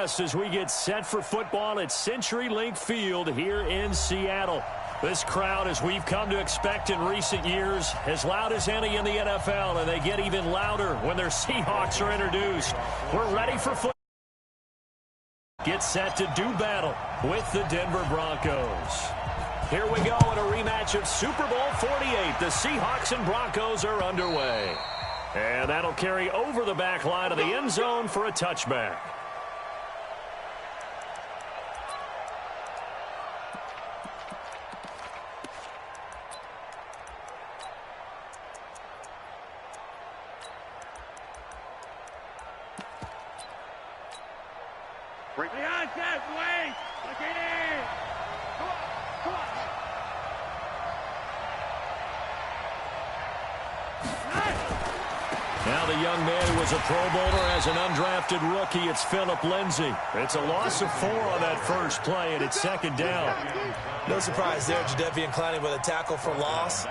us as we get set for football at CenturyLink Field here in Seattle. This crowd, as we've come to expect in recent years, as loud as any in the NFL, and they get even louder when their Seahawks are introduced. We're ready for football. Get set to do battle with the Denver Broncos. Here we go in a rematch of Super Bowl 48. The Seahawks and Broncos are underway. And that'll carry over the back line of the end zone for a touchback. Now the young man who was a Pro Bowler as an undrafted rookie, it's Phillip Lindsay. It's a loss of 4 on that first play, and it's second down. No surprise there, Jadeveon Clowney with a tackle for loss.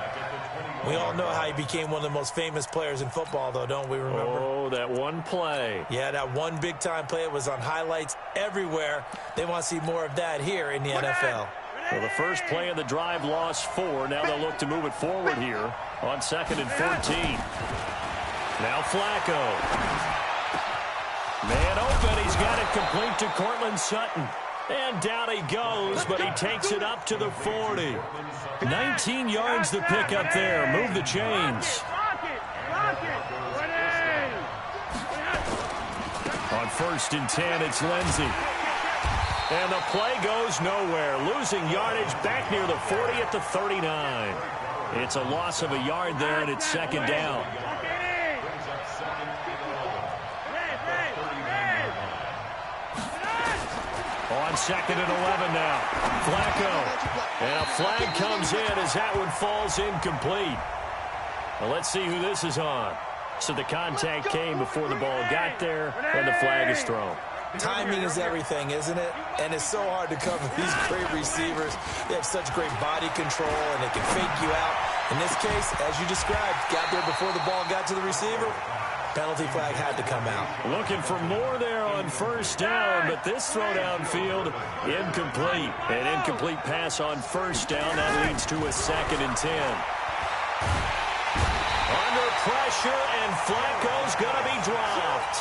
We all know how he became one of the most famous players in football, though, don't we remember? Oh, that one play. Yeah, that one big-time play. It was on highlights everywhere. They want to see more of that here in the NFL. Well, the first play of the drive lost 4. Now they'll look to move it forward here on 2nd and 14. Now Flacco. Man open. He's got it complete to Cortland Sutton. And down he goes, but he takes it up to the 40. 19 yards to pick up there. Move the chains. On 1st and 10, it's Lindsay. And the play goes nowhere. Losing yardage back near the 40 at the 39. It's a loss of a yard there, and it's second down. On 2nd and 11 now. Flacco. And a flag comes in as that one falls incomplete. Well, let's see who this is on. So the contact came before the ball got there, and the flag is thrown. Timing is everything, isn't it? And it's so hard to cover these great receivers. They have such great body control, and they can fake you out. In this case, as you described, got there before the ball got to the receiver. Penalty flag had to come out. Looking for more there on first down, but this throw downfield incomplete. An incomplete pass on first down. That leads to a 2nd and 10. Under pressure, and Flacco's going to be dropped.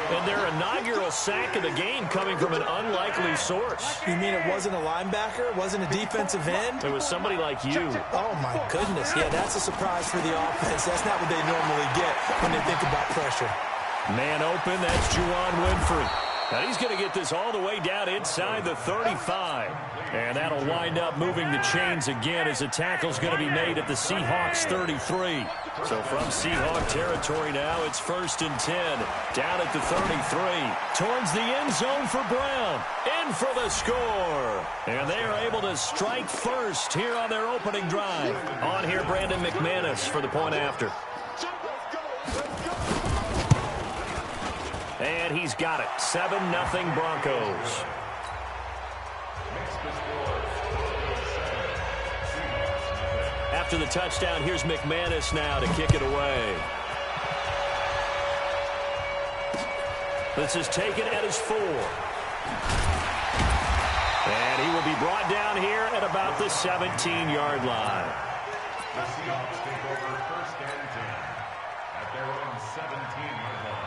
And their inaugural sack of the game coming from an unlikely source. You mean it wasn't a linebacker? It wasn't a defensive end? It was somebody like you. Oh, my goodness. Yeah, that's a surprise for the offense. That's not what they normally get when they think about pressure. Man open, that's Juwan Winfrey. Now he's going to get this all the way down inside the 35. And that'll wind up moving the chains again as the tackle's going to be made at the Seahawks 33. So from Seahawk territory now, it's 1st and 10. Down at the 33. Towards the end zone for Brown. In for the score. And they are able to strike first here on their opening drive. On here, Brandon McManus for the point after. And he's got it. 7-0 Broncos. After the touchdown, here's McManus now to kick it away. This is taken at his 4. And he will be brought down here at about the 17-yard line. The Seahawks take over 1st and 10 at their own 17-yard line.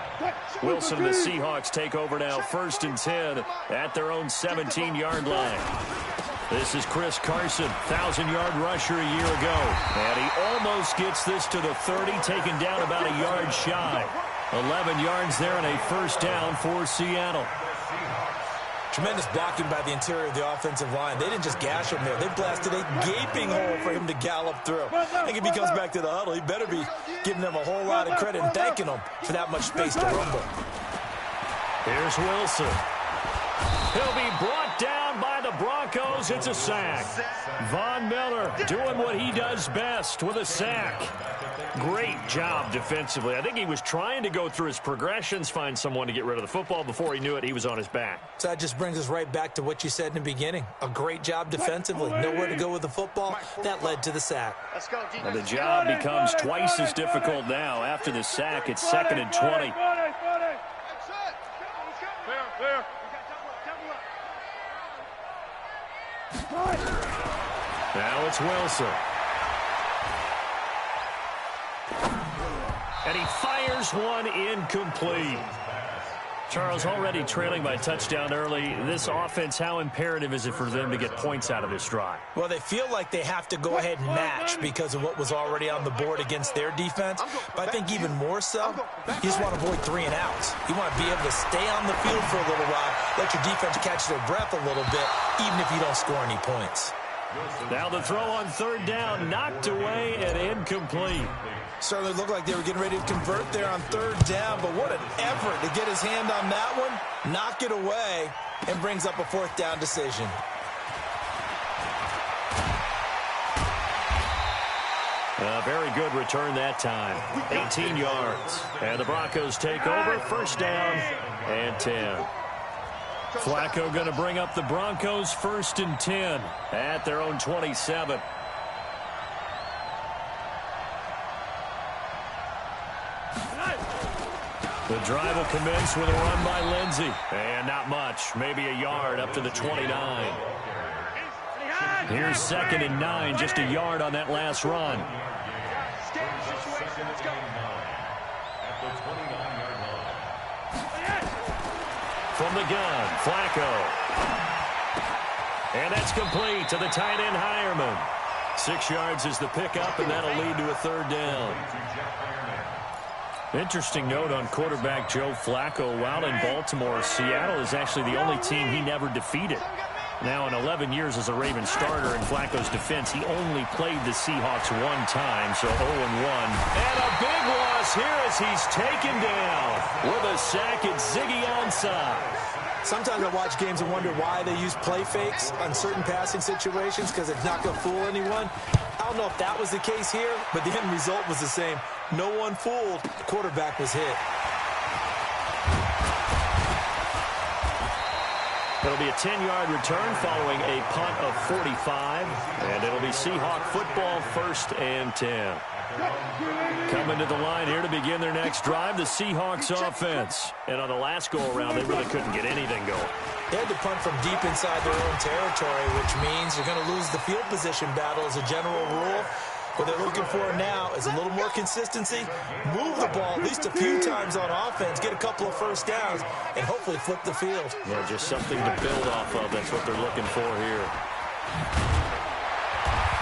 Wilson and the Seahawks take over now 1st and 10 at their own 17-yard line. This is Chris Carson, 1,000-yard rusher a year ago. And he almost gets this to the 30, taken down about a yard shy. 11 yards there and a 1st down for Seattle. Tremendous blocking by the interior of the offensive line. They didn't just gash him there. They blasted a gaping hole for him to gallop through. I think if he comes back to the huddle, he better be giving them a whole lot of credit and thanking them for that much space to rumble. Here's Wilson. He'll be brought down by the Broncos. It's a sack. Von Miller doing what he does best with a sack. Great job defensively. I think he was trying to go through his progressions, find someone to get rid of the football. Before he knew it, he was on his back. So that just brings us right back to what you said in the beginning. A great job defensively. Nowhere to go with the football. That led to the sack. And the job becomes twice as difficult now. After the sack, it's 2nd and 20. Now it's Wilson. And he fires one incomplete. Charles, already trailing by a touchdown early. This offense, how imperative is it for them to get points out of this drive? Well, they feel like they have to go ahead and match because of what was already on the board against their defense. But I think even more so, you just want to avoid 3 and outs. You want to be able to stay on the field for a little while, let your defense catch their breath a little bit, even if you don't score any points. Now the throw on 3rd down, knocked away and incomplete. Certainly looked like they were getting ready to convert there on 3rd down, but what an effort to get his hand on that one, knock it away, and brings up a 4th down decision. A very good return that time, 18 yards. And the Broncos take over, 1st down and 10. Flacco going to bring up the Broncos 1st and 10 at their own 27. The drive will commence with a run by Lindsey. And not much, maybe a yard up to the 29. Here's 2nd and 9, just a yard on that last run. From the gun, Flacco. And that's complete to the tight end, Hireman. 6 yards is the pickup, and that'll lead to a 3rd down. Interesting note on quarterback Joe Flacco. While in Baltimore, Seattle is actually the only team he never defeated. Now, in 11 years as a Ravens starter in Flacco's defense, he only played the Seahawks 1 time, so 0-1. And a big loss here as he's taken down with a sack. It's Ziggy Ansah. Sometimes I watch games and wonder why they use play fakes on certain passing situations because it's not going to fool anyone. I don't know if that was the case here, but the end result was the same. No one fooled. The quarterback was hit. It'll be a 10-yard return following a punt of 45. And it'll be Seahawk football 1st and 10. Coming to the line here to begin their next drive, the Seahawks offense. And on the last go-around, they really couldn't get anything going. They had to punt from deep inside their own territory, which means you're going to lose the field position battle as a general rule. What they're looking for now is a little more consistency, move the ball at least a few times on offense, get a couple of 1st downs, and hopefully flip the field. Yeah, just something to build off of. That's what they're looking for here.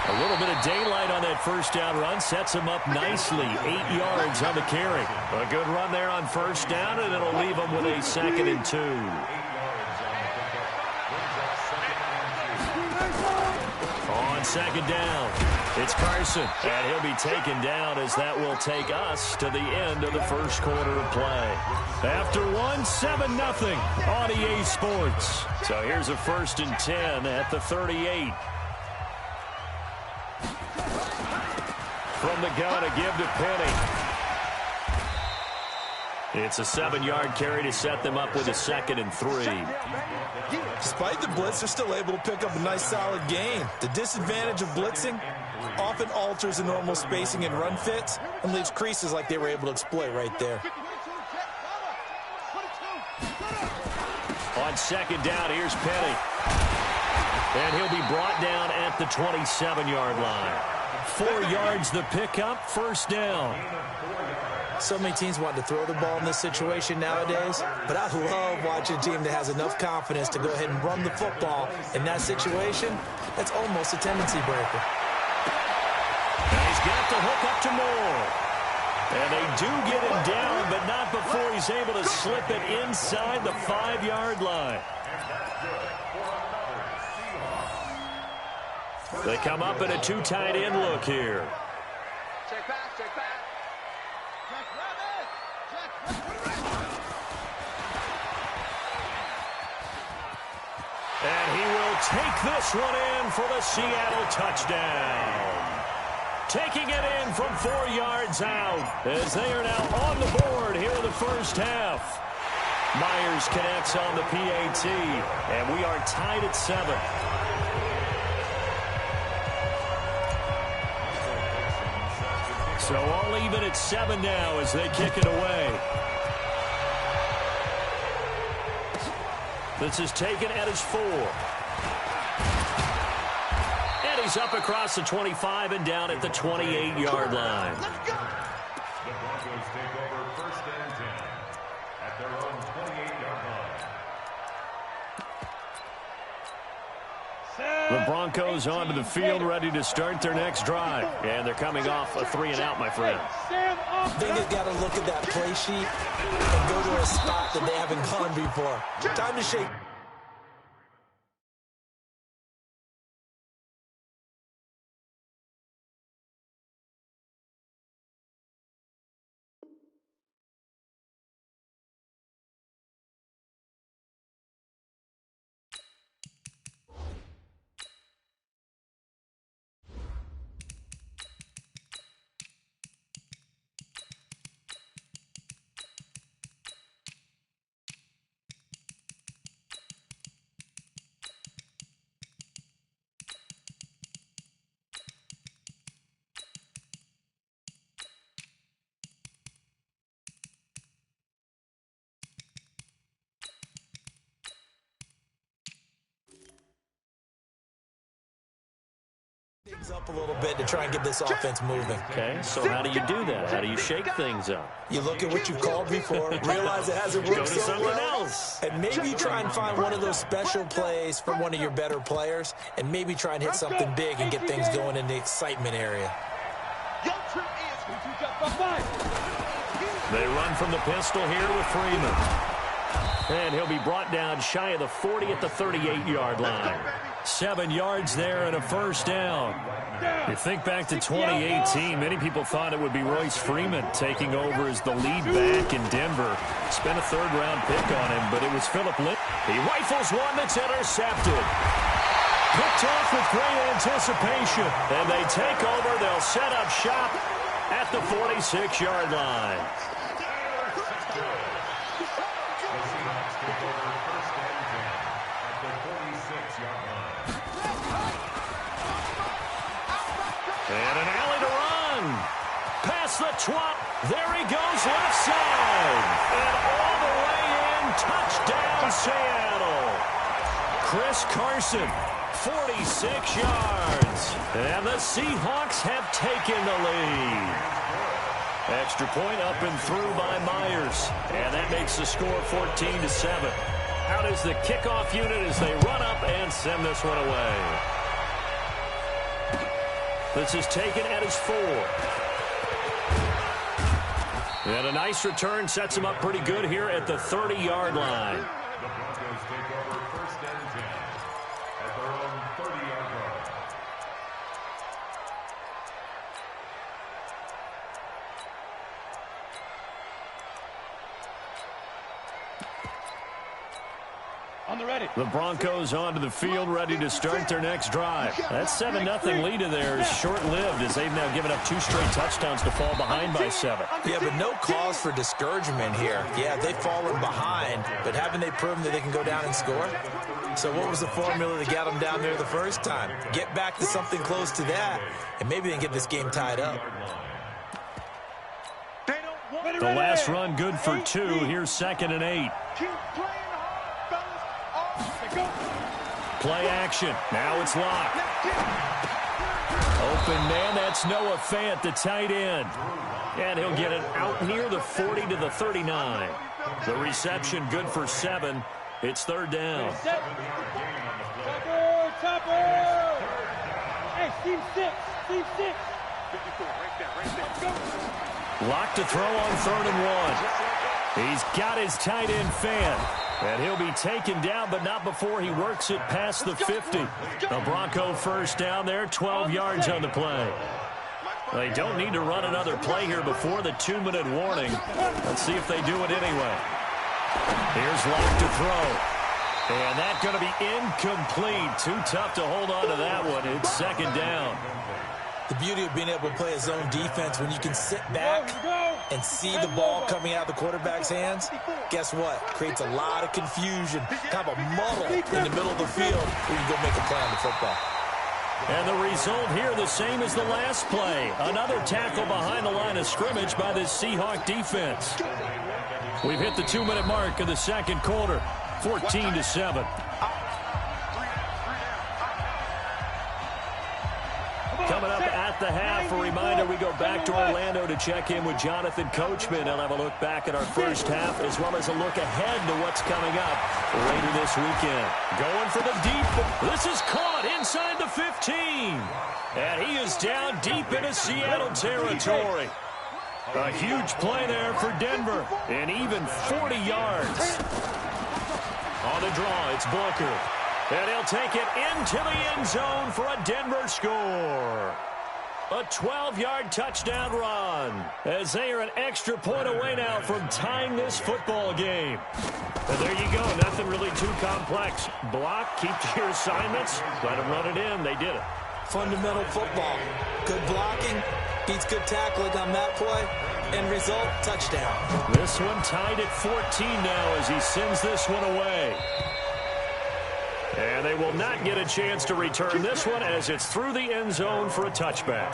A little bit of daylight on that 1st down run sets him up nicely. 8 yards on the carry. A good run there on 1st down, and it'll leave him with a 2nd and 2. On 2nd down, it's Carson, and he'll be taken down as that will take us to the end of the 1st quarter of play. After 7-0 on EA Sports. So here's a 1st and 10 at the 38. From the gun, a give to Penny. It's a 7-yard carry to set them up with a 2nd and 3. Despite the blitz, they're still able to pick up a nice, solid gain. The disadvantage of blitzing often alters the normal spacing and run fits and leaves creases like they were able to exploit right there. On 2nd down, here's Penny. And he'll be brought down at the 27-yard line. 4 yards the pickup, 1st down. So many teams want to throw the ball in this situation nowadays, but I love watching a team that has enough confidence to go ahead and run the football. In that situation, that's almost a tendency breaker. And he's got the hook up to Moore. And they do get him down, but not before he's able to slip it inside the 5-yard line. They come up in a 2 tight end look here. Check back, check back. And he will take this one in for the Seattle touchdown. Taking it in from 4 yards out as they are now on the board here in the 1st half. Myers connects on the PAT, and we are tied at 7. So all even at 7 now as they kick it away. This is taken at his 4. And he's up across the 25 and down at the 28-yard line. The Broncos take over 1st and 10 at their own 28-yard line. The Broncos onto the field, ready to start their next drive. And they're coming off a 3-and-out, my friend. They just got to look at that play sheet and go to a spot that they haven't gone before. Time to shake. Things up a little bit to try and get this offense moving. Okay, so how do you do that? How do you shake things up? You look at what you've called before, realize it hasn't worked Go to so someone well, else. and maybe try and find one of those special plays from one of your better players, and maybe try and hit something big and get things going in the excitement area. They run from the pistol here with Freeman. And he'll be brought down shy of the 40 at the 38-yard line. 7 yards there and a first down. You think back to 2018, many people thought it would be Royce Freeman taking over as the lead back in Denver. Spent a third-round pick on him, but it was Phillip Lind. He rifles one that's intercepted. Picked off with great anticipation. And they take over. They'll set up shop at the 46-yard line. And an alley to run. Past the 12. There he goes left side. And all the way in. Touchdown, Seattle. Chris Carson, 46 yards. And the Seahawks have taken the lead. Extra point up and through by Myers. And that makes the score 14-7. Out is the kickoff unit as they run up and send this one away. This is taken at his 4. And a nice return sets him up pretty good here at the 30-yard line. The Broncos take over 1st and 10 at their own 30-yard line. The Broncos onto the field, ready to start their next drive. That 7-0 lead of theirs is short-lived as they've now given up 2 straight touchdowns to fall behind by 7. Yeah, but no cause for discouragement here. Yeah, they've fallen behind, but haven't they proven that they can go down and score? So what was the formula that got them down there the first time? Get back to something close to that, and maybe they can get this game tied up. The last run good for 2. Here's 2nd and 8. Play action. Now it's locked. Open man. That's Noah Fant, the tight end. And he'll get it out near the 40 to the 39. The reception good for 7. It's 3rd down. Hey, Steve 6. Steve 6. Locked to throw on 3rd and 1. He's got his tight end Fant. And he'll be taken down, but not before he works it past the 50. The Bronco first down there, 12 yards on the play. They don't need to run another play here before the 2-minute warning. Let's see if they do it anyway. Here's Locke to throw. And that's going to be incomplete. Too tough to hold on to that one. It's 2nd down. The beauty of being able to play a zone defense when you can sit back and see the ball coming out of the quarterback's hands, guess what? Creates a lot of confusion, kind of a muddle in the middle of the field where you go make a play on the football. And the result here the same as the last play. Another tackle behind the line of scrimmage by this Seahawk defense. We've hit the 2-minute mark of the 2nd quarter. 14-7. Coming up at the half, a reminder, we go back to Orlando to check in with Jonathan Coachman. He'll have a look back at our first half as well as a look ahead to what's coming up later this weekend. Going for the deep. This is caught inside the 15. And he is down deep into Seattle territory. A huge play there for Denver. And even 40 yards. On the draw, it's Booker. And he'll take it into the end zone for a Denver score. A 12-yard touchdown run as they are an extra point away now from tying this football game. And there you go. Nothing really too complex. Block, keep to your assignments, let them run it in. They did it. Fundamental football. Good blocking beats good tackling on that play. End result, touchdown. This one tied at 14 now as he sends this one away. And they will not get a chance to return this one as it's through the end zone for a touchback.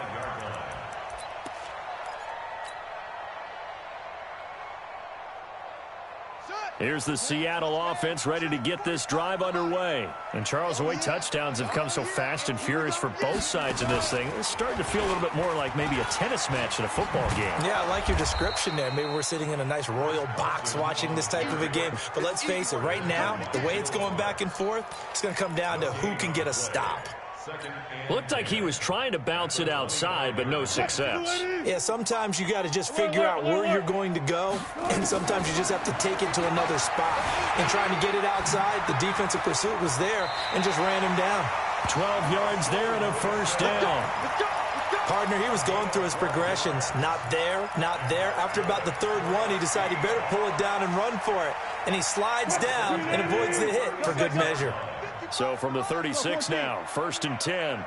Here's the Seattle offense ready to get this drive underway. And Charles, the way touchdowns have come so fast and furious for both sides of this thing, it's starting to feel a little bit more like maybe a tennis match in a football game. Yeah, I like your description there. Maybe we're sitting in a nice royal box watching this type of a game. But let's face it, right now, the way it's going back and forth, it's going to come down to who can get a stop. Looked like he was trying to bounce it outside, but no success. Yeah, sometimes you got to just figure out where you're going to go, and sometimes you just have to take it to another spot. And trying to get it outside, the defensive pursuit was there and just ran him down. 12 yards there and a first down. Partner, he was going through his progressions. Not there, not there. After about the third one, he decided he better pull it down and run for it. And he slides down and avoids the hit for good measure. So from the 36 now, 1st and 10.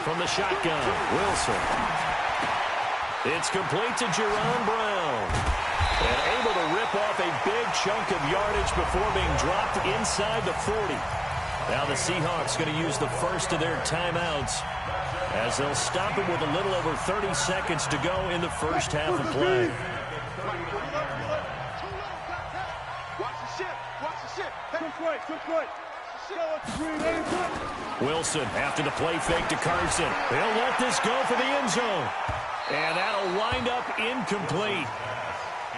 From the shotgun, Wilson. It's complete to Jerron Brown. And able to rip off a big chunk of yardage before being dropped inside the 40. Now the Seahawks going to use the first of their timeouts as they'll stop him with a little over 30 seconds to go in the first half of play. Wilson after the play fake to Carson. He'll let this go for the end zone. And that'll wind up incomplete.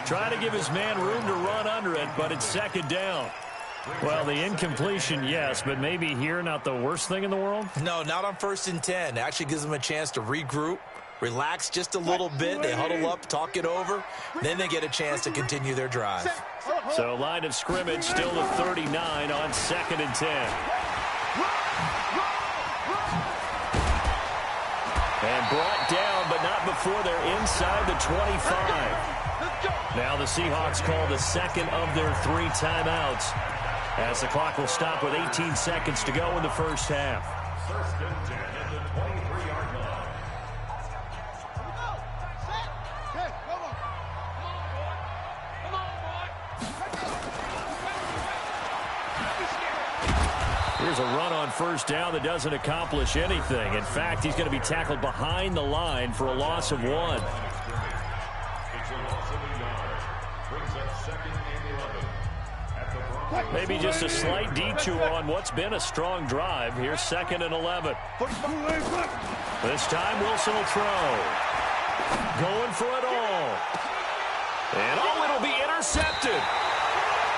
Trying to give his man room to run under it, but it's second down. Well, the incompletion, yes, but maybe here not the worst thing in the world? No, not on 1st and 10. It actually gives them a chance to regroup, relax just a little bit. They huddle up, talk it over. Then they get a chance to continue their drive. So line of scrimmage still to 39 on 2nd and 10. And brought down, but not before they're inside the 25. Now the Seahawks call the second of their 3 timeouts as the clock will stop with 18 seconds to go in the first half. 1st and 10 at the 23-yard line. Here's a run on first down that doesn't accomplish anything. In fact, he's going to be tackled behind the line for a loss of 1. It's a loss of a yard. Brings up 2nd and 11. At the Bronco. Maybe just a slight detour on what's been a strong drive. Here's 2nd and 11. This time Wilson will throw. Going for it all. And it'll be intercepted.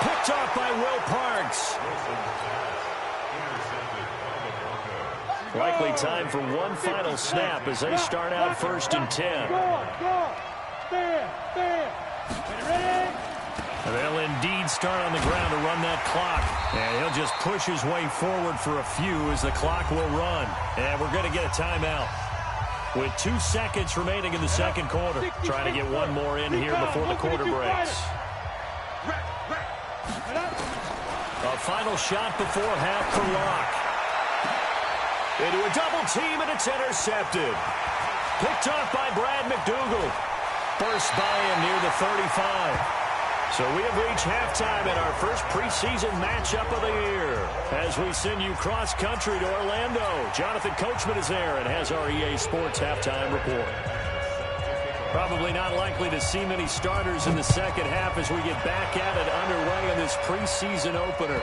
Picked off by Will Parks. Likely time for one final snap as they start out 1st and 10. They'll indeed start on the ground to run that clock. And he'll just push his way forward for a few as the clock will run. And we're going to get a timeout. With 2 seconds remaining in the second quarter. Trying to get one more in here before the quarter breaks. A final shot before half for Locke. Into a double team, and it's intercepted. Picked off by Brad McDougal. Burst by him near the 35. So we have reached halftime in our first preseason matchup of the year. As we send you cross-country to Orlando, Jonathan Coachman is there and has our EA Sports halftime report. Probably not likely to see many starters in the second half as we get back at it underway in this preseason opener.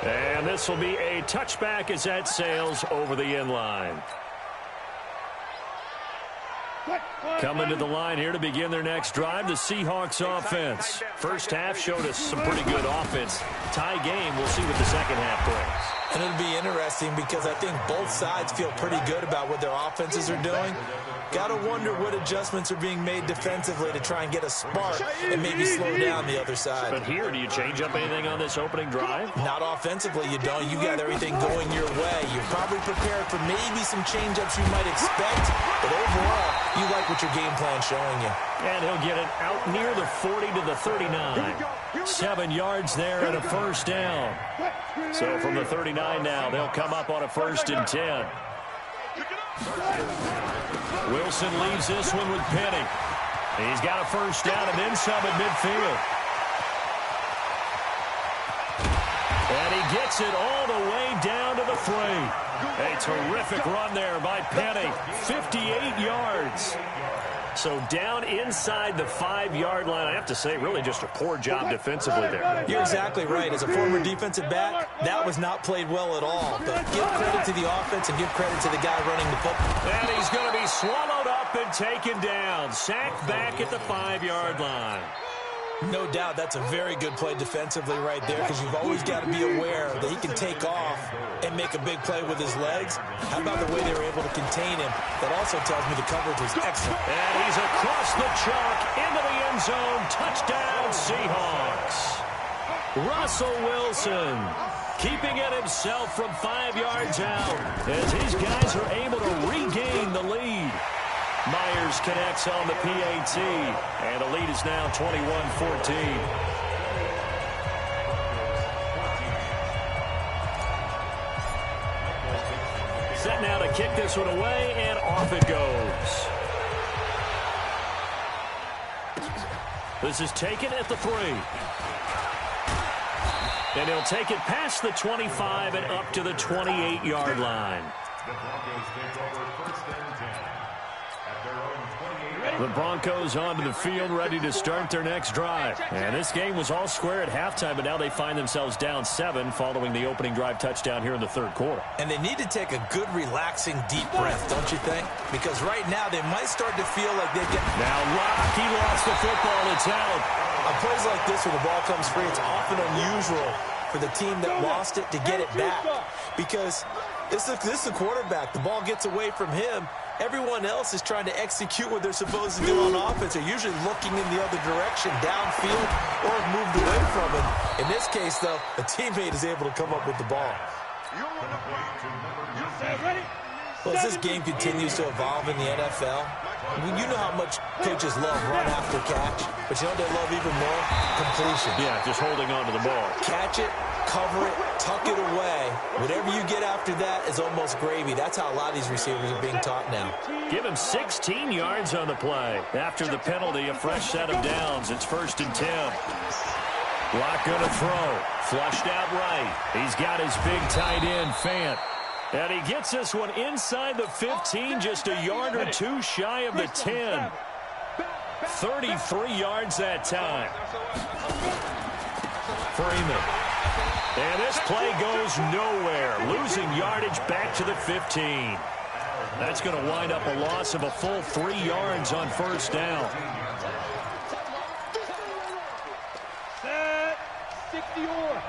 And this will be a touchback as that sails over the end line. Coming to the line here to begin their next drive, the Seahawks offense. First half showed us some pretty good offense. Tie game, we'll see what the second half brings. And it'll be interesting because I think both sides feel pretty good about what their offenses are doing. Got to wonder what adjustments are being made defensively to try and get a spark and maybe slow down the other side. But here, do you change up anything on this opening drive? Not offensively, you don't. You got everything going your way. You're probably prepared for maybe some change-ups you might expect, but overall, you like what your game plan's showing you. And he'll get it out near the 40 to the 39. 7 yards there and a first down. So from the 39 now, they'll come up on a 1st and 10. Wilson leaves this one with Penny. He's got a first down and then some at midfield. And he gets it all the way down to the 3. A terrific run there by Penny. 58 yards. So down inside the 5-yard line. I have to say, really just a poor job defensively there. You're exactly right. As a former defensive back, that was not played well at all. But give credit to the offense and give credit to the guy running the football. And he's going to be swallowed up and taken down. Sacked back at the 5-yard line. No doubt that's a very good play defensively right there because you've always got to be aware that he can take off and make a big play with his legs. How about the way they were able to contain him? That also tells me the coverage was excellent. And he's across the chalk into the end zone. Touchdown, Seahawks. Russell Wilson keeping it himself from 5 yards out as his guys are able to regain the lead. Myers connects on the PAT, and the lead is now 21-14. Set now to kick this one away, and off it goes. This is taken at the 3. And he'll take it past the 25 and up to the 28-yard line. The Broncos take over 1st and 10. The Broncos onto the field, ready to start their next drive. And this game was all square at halftime, but now they find themselves down 7 following the opening drive touchdown here in the 3rd quarter. And they need to take a good, relaxing, deep breath, don't you think? Because right now they might start to feel like they get... Now Locke, he lost the football. It's out. On plays like this where the ball comes free, it's often unusual for the team that lost it to get it back. Because this is the quarterback. The ball gets away from him. Everyone else is trying to execute what they're supposed to do on offense. They're usually looking in the other direction, downfield, or have moved away from it. In this case, though, a teammate is able to come up with the ball. Well, as this game continues to evolve in the NFL, you know how much coaches love run after catch, but you know what they love even more? Completion. Yeah, just holding on to the ball. Catch it, cover it, tuck it away. Whatever you get after that is almost gravy. That's how a lot of these receivers are being taught now. Give him 16 yards on the play. After the penalty, a fresh set of downs. It's 1st and 10. Locke going to throw. Flushed out right. He's got his big tight end, Fant. And he gets this one inside the 15, just a yard or 2 shy of the 10. 33 yards that time. Freeman. And this play goes nowhere. Losing yardage back to the 15. That's going to wind up a loss of a full 3 yards on 1st down. Set. 60 or.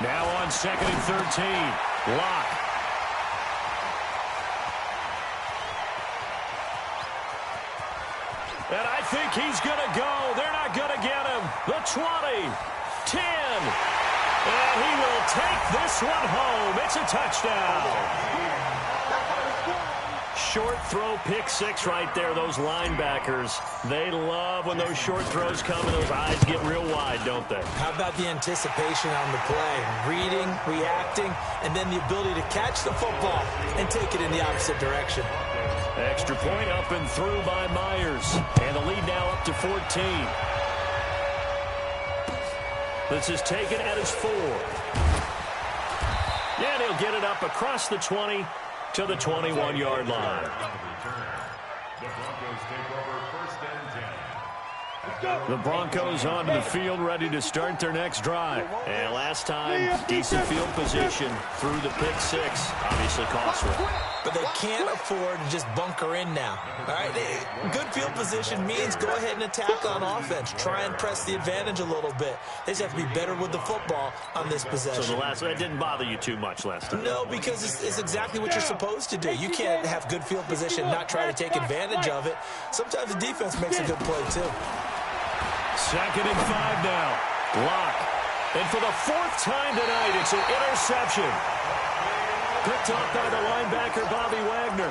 Now on 2nd and 13. Locke. And I think he's going to go. They're not going to get him. The 20. 10. And he will take this one home. It's a touchdown. Short throw, pick 6 right there. Those linebackers, they love when those short throws come and those eyes get real wide, don't they? How about the anticipation on the play? Reading, reacting, and then the ability to catch the football and take it in the opposite direction. Extra point up and through by Myers. And the lead now up to 14. This is taken at his 4. And he'll get it up across the 20 to the 21-yard line. The Broncos take over first and 10. The Broncos onto the field, ready to start their next drive. And last time, decent field position through the pick six. Obviously costly. But they can't afford to just bunker in now. All right, good field position means go ahead and attack on offense. Try and press the advantage a little bit. They just have to be better with the football on this possession. So that didn't bother you too much last time? No, because it's exactly what you're supposed to do. You can't have good field position and not try to take advantage of it. Sometimes the defense makes a good play, too. 2nd and 5 now. Lock. And for the 4th time tonight, it's an interception. Picked off by the linebacker, Bobby Wagner.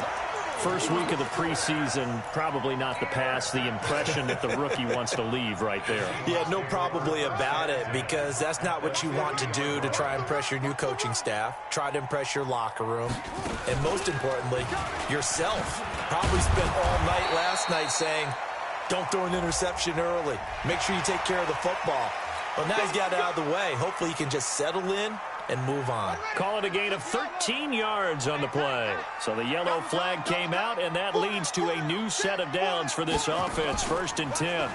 First week of the preseason, probably not the pass, the impression that the rookie wants to leave right there. Yeah, no probably about it, because that's not what you want to do to try and impress your new coaching staff. Try to impress your locker room. And most importantly, yourself. Probably spent all night last night saying, don't throw an interception early. Make sure you take care of the football. Well, now he's got it out of the way. Hopefully he can just settle in and move on. Call it a gain of 13 yards on the play. So the yellow flag came out, and that leads to a new set of downs for this offense. 1st and 10.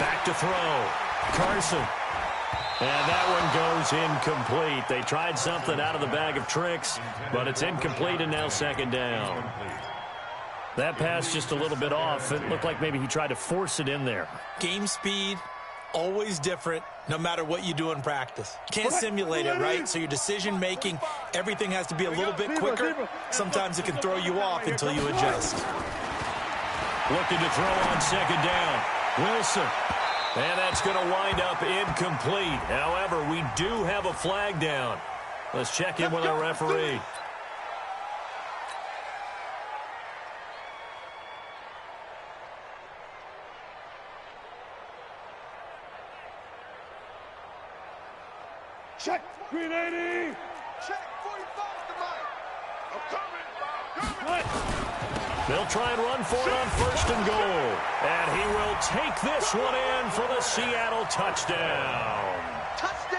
Back to throw. Carson. And that one goes incomplete. They tried something out of the bag of tricks, but it's incomplete, and now 2nd down. That pass just a little bit off. It looked like maybe he tried to force it in there. Game speed, always different, no matter what you do in practice. Can't simulate it, right? So your decision-making, everything has to be a little bit quicker. Sometimes it can throw you off until you adjust. Looking to throw on 2nd down. Wilson. And that's going to wind up incomplete. However, we do have a flag down. Let's check in with our referee. Check, 380. Check, 45 to Mike. I'm coming. They'll try and run for it on 1st and goal. And he will take this one in for the Seattle touchdown.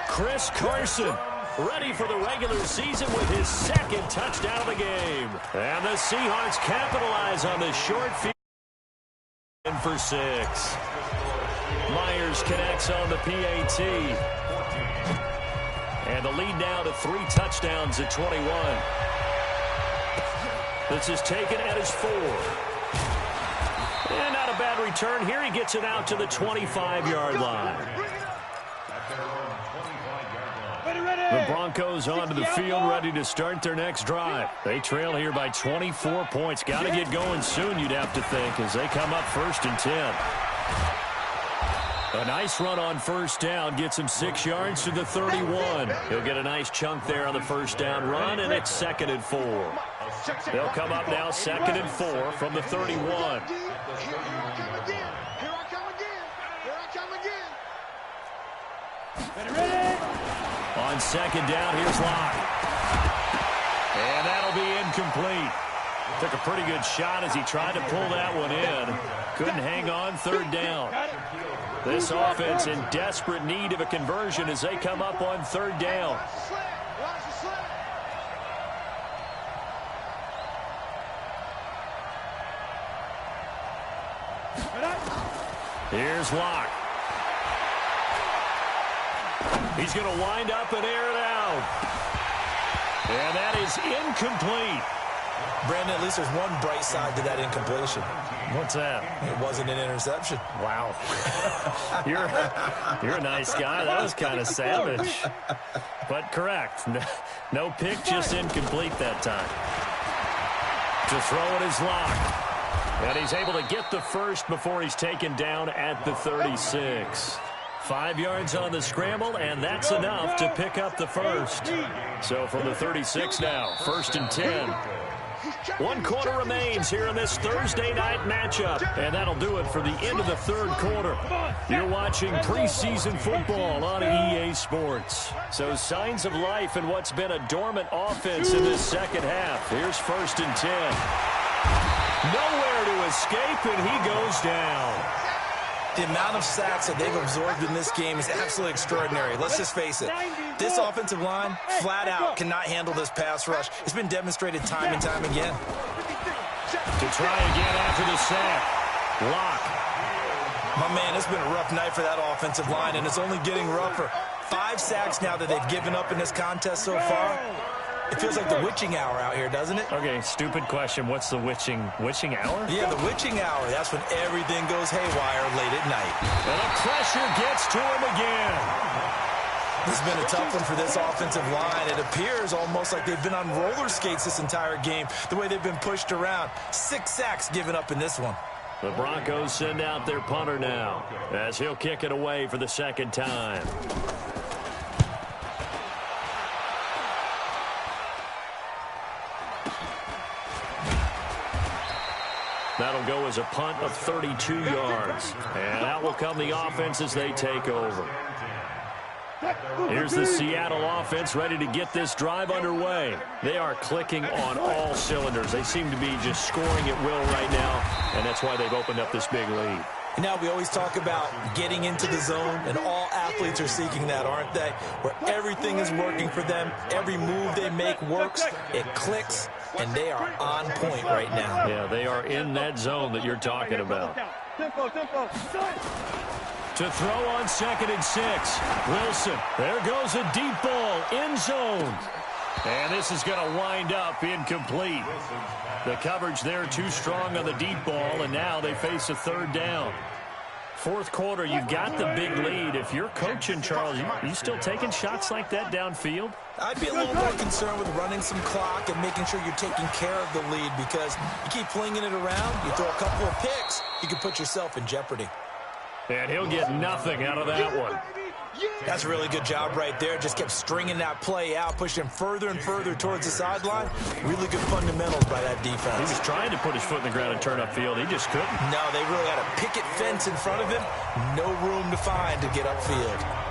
Chris Carson ready for the regular season with his 2nd touchdown of the game. And the Seahawks capitalize on the short field for 6. Myers connects on the PAT. And the lead now to 3 touchdowns at 21. This is taken at his 4. And not a bad return here. He gets it out to the 25-yard line. The Broncos onto the field, ready to start their next drive. They trail here by 24 points. Got to get going soon, you'd have to think, as they come up 1st and 10. A nice run on 1st down gets him 6 yards to the 31. He'll get a nice chunk there on the 1st down run, and it's 2nd and 4. They'll come up now 2nd and 4 from the 31. Here I come again. On 2nd down, here's Locke. And that'll be incomplete. Took a pretty good shot as he tried to pull that one in. Couldn't hang on 3rd down. This offense in desperate need of a conversion as they come up on 3rd down. Here's Locke. He's going to wind up and air it out. And that is incomplete. Brandon, at least there's one bright side to that incompletion. What's that? It wasn't an interception. Wow. You're a nice guy. That was kind of savage. But correct. No pick, just incomplete that time. To throw it is Locke. And he's able to get the 1st before he's taken down at the 36. 5 yards on the scramble, and that's enough to pick up the 1st. So from the 36 now, 1st and 10. 1 quarter remains here in this Thursday night matchup, and that'll do it for the end of the 3rd quarter. You're watching preseason football on EA Sports. So signs of life in what's been a dormant offense in this 2nd half. Here's 1st and 10. Nowhere to escape, and he goes down. The amount of sacks that they've absorbed in this game is absolutely extraordinary. Let's just face it. This offensive line, flat out, cannot handle this pass rush. It's been demonstrated time and time again. To try again after the sack. Lock. My man, it's been a rough night for that offensive line, and it's only getting rougher. 5 sacks now that they've given up in this contest so far. It feels like the witching hour out here, doesn't it? Okay, stupid question. What's the witching hour? Yeah, the witching hour. That's when everything goes haywire late at night. And the pressure gets to him again. This has been a tough one for this offensive line. It appears almost like they've been on roller skates this entire game, the way they've been pushed around. 6 sacks given up in this one. The Broncos send out their punter now as he'll kick it away for the second time. That'll go as a punt of 32 yards. And out will come the offense as they take over. Here's the Seattle offense ready to get this drive underway. They are clicking on all cylinders. They seem to be just scoring at will right now, and that's why they've opened up this big lead. And now we always talk about getting into the zone, and all athletes are seeking that, aren't they? Where everything is working for them, every move they make works, it clicks, and they are on point right now. Yeah, they are in that zone that you're talking about. To throw on 2nd and 6. Wilson, there goes a deep ball, end zone. And this is going to wind up incomplete. The coverage there too strong on the deep ball, and now they face a 3rd down. 4th quarter, you've got the big lead. If you're coaching, Charles, you still taking shots like that downfield? I'd be a little more concerned with running some clock and making sure you're taking care of the lead, because you keep flinging it around, you throw a couple of picks, you can put yourself in jeopardy. And he'll get nothing out of that one. That's a really good job right there. Just kept stringing that play out, pushing him further and further towards the sideline. Really good fundamentals by that defense. He was trying to put his foot in the ground and turn upfield. He just couldn't. No, they really had a picket fence in front of him. No room to find to get upfield.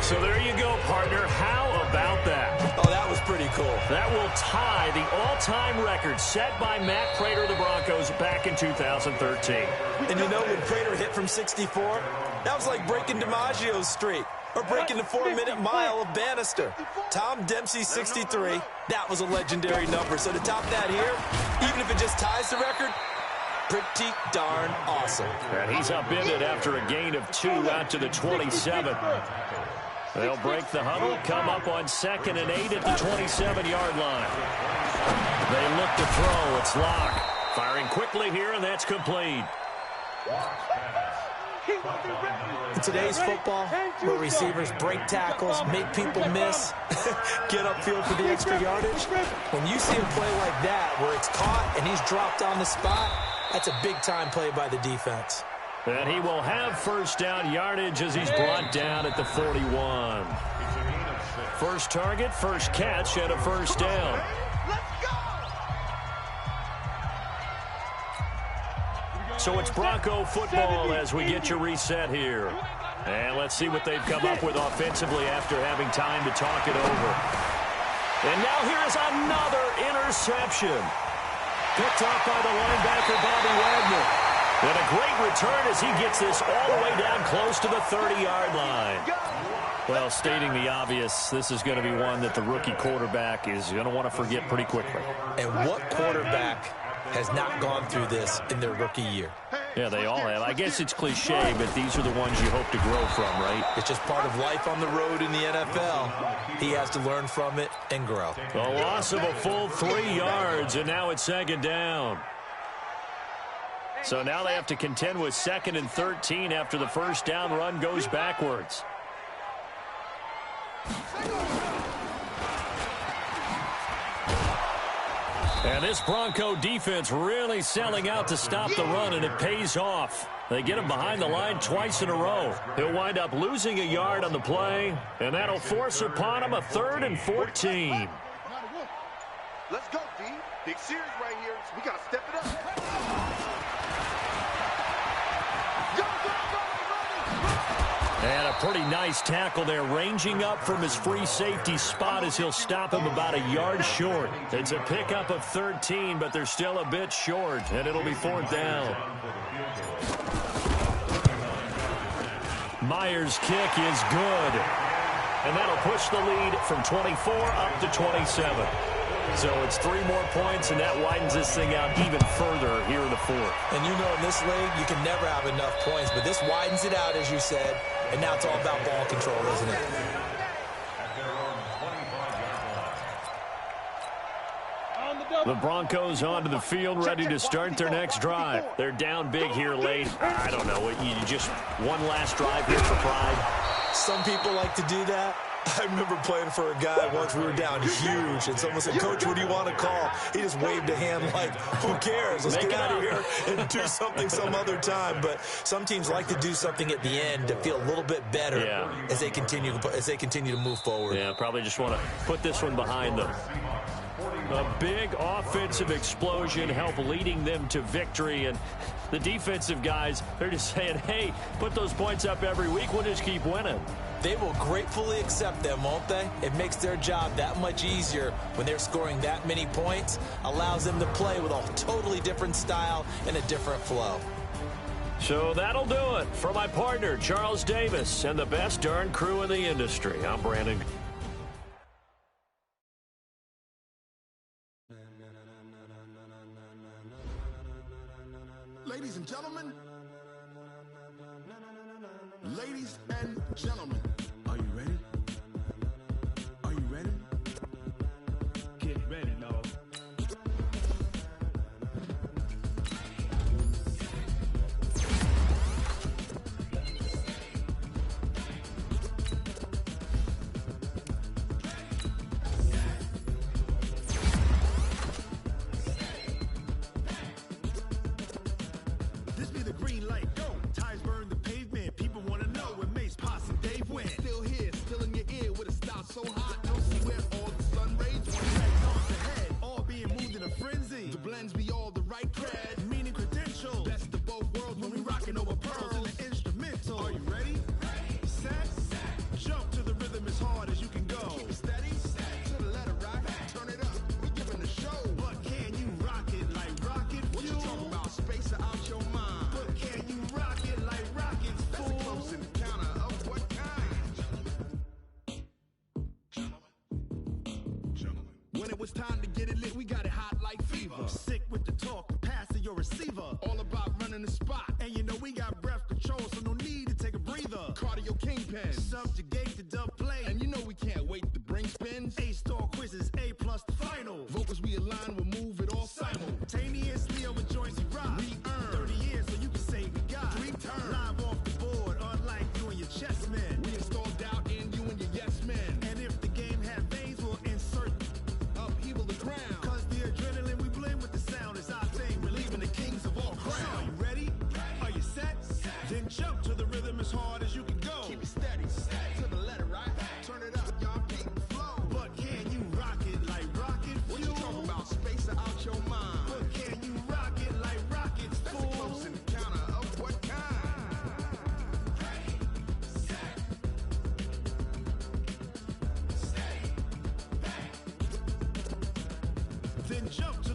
So there you go, partner. How about that? Oh, that was pretty cool. That will tie the all-time record set by Matt Prater of the Broncos back in 2013. And you know, when Prater hit from 64, that was like breaking DiMaggio's streak or breaking the 4-minute mile of Bannister. Tom Dempsey's 63, that was a legendary number. So to top that here, even if it just ties the record, pretty darn awesome. And he's upended after a gain of 2 out to the 27. They'll break the huddle, come up on 2nd and 8 at the 27-yard line. They look to throw. It's Locke. Firing quickly here, and that's complete. In today's football, where receivers break tackles, make people miss, get upfield for the extra yardage, when you see a play like that where it's caught and he's dropped on the spot, that's a big-time play by the defense. And he will have 1st down yardage as he's brought down at the 41. First target, first catch at a 1st down. So it's Bronco football as we get you reset here. And let's see what they've come up with offensively after having time to talk it over. And now here's another interception. Picked off by the linebacker, Bobby Wagner. And a great return as he gets this all the way down close to the 30-yard line. Well, stating the obvious, this is going to be one that the rookie quarterback is going to want to forget pretty quickly. And what quarterback has not gone through this in their rookie year? Yeah, they all have. I guess it's cliche, but these are the ones you hope to grow from, right? It's just part of life on the road in the NFL. He has to learn from it and grow. A loss of a full 3 yards, and now it's 2nd down. So now they have to contend with 2nd and 13 after the 1st down run goes backwards. And this Bronco defense really selling out to stop the run, and it pays off. They get him behind the line twice in a row. He'll wind up losing a yard on the play, and that'll force upon him a 3rd and 14. Let's go, D. Big series right here. We got to step it up. And a pretty nice tackle there, ranging up from his free safety spot as he'll stop him about a yard short. It's a pickup of 13, but they're still a bit short, and it'll be 4th down. Myers' kick is good. And that'll push the lead from 24 up to 27. So it's 3 more points, and that widens this thing out even further here in the fourth. And you know in this league, you can never have enough points, but this widens it out, as you said, and now it's all about ball control, isn't it? The Broncos onto the field, ready to start their next drive. They're down big here late. I don't know. You just one last drive here for pride. Some people like to do that. I remember playing for a guy once. We were down huge, and someone said, "Coach, what do you want to call?" He just waved a hand like, "Who cares? Let's get out of here and do something some other time." But some teams like to do something at the end to feel a little bit better as they continue to move forward. Yeah, probably just want to put this one behind them. A big offensive explosion help leading them to victory, and the defensive guys, they're just saying, hey, put those points up every week, we'll just keep winning. They will gratefully accept them, won't they? It makes their job that much easier when they're scoring that many points, allows them to play with a totally different style and a different flow. So that'll do it for my partner, Charles Davis, and the best darn crew in the industry. I'm Brandon. Ladies and gentlemen, are you ready? Are you ready? Get ready, dog. This be the green light, go. Ties burn the pavement. People want to know where Mace, Posse, and Dave went. Still here, still in your ear with a style so hot. Don't see where all the sun rays want. Legs on the head, all being moved in a frenzy. The blends be all the right cred, meaning credentials. Best of both worlds when we rocking over pearls and the instrumental. Are you ready? Set, jump to the rhythm as hard as you can go. Keep it steady, to the letter right. Turn it up, we giving the show. But can you rock it like rocket fuel? What you talking about? Space out your mind. But can you rock it like rockets, fool? That's a close encounter of what kind? Gentlemen. When it was time to get it lit, we got it hot like fever. Sick with the talk, the pass to your receiver. All about running the spot. And you know we got breath control, so no need to take a breather. Cardio kingpin, subjugate the dub play. And you know we can't wait to bring spins. A-star quizzes, A+ the final. Vocals we align, we'll move it all simultaneously over joints we rock. We earn 30 years, so you can say we got 3 turns. Live off the board, unlike you and your chess men. We install doubt in you and your yes men. And if the game had veins, we'll insert upheaval the ground. Cause the adrenaline we blend with the sound is our thing. Relieving the kings of all crowns. So are you ready? Are you set? Then jump to the rhythm as hard as you can go. Keep it steady, to the letter right. Turn it up, y'all keep the flow. But can you rock it like rocket fuel? What you talking about? Space out your mind. But can you rock it like rockets, fool? That's a close encounter of what kind? Ready, set, steady, back. Then jump to